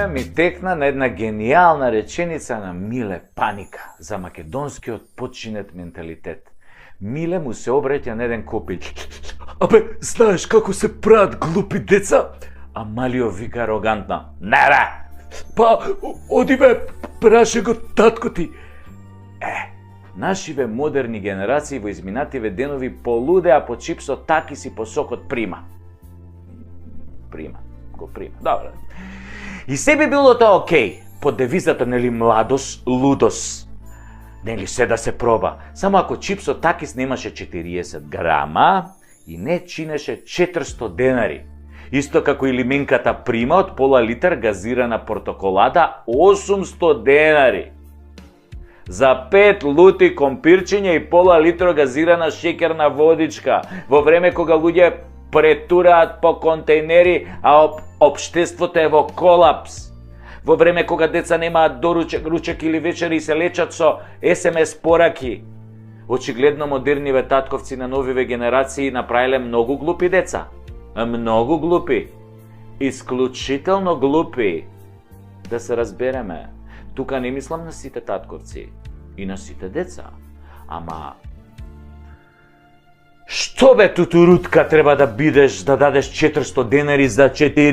време ми текна на една гениална реченица на Миле Паника за македонскиот починет менталитет. Миле му се обреќа на еден копиќ. Абе, знаеш како се прават глупи деца? А Малио вика арогантно. Не бе! Па, оди бе, праше го татко ти. Нашиве модерни генерации во изминативе денови полудеа по чипсот такис и по сокот прима. Го прима. Добре. И се би било тоа окей, под девизата нели младост, лудост. Нели се да се проба. Само ако чипсот такис немаше 40 грама и не чинеше 400 денари. Исто како и лименката прима од пола литар газирана портоколада 800 денари. За 5 лути компирчиња и пола литро газирана шеќерна водичка, во време кога луѓе претураат по контейнери, а општеството е во колапс. Во време кога деца немаат доручек, ручек или вечери и се лечат со СМС пораки. Очигледно модерниве татковци на новиве генерации направиле многу глупи деца. Многу глупи. Исклучително глупи. Да се разбереме. Тука не мислам на сите татковци и на сите деца. Ама што бе тутурутка треба да бидеш да дадеш 400 денари за 4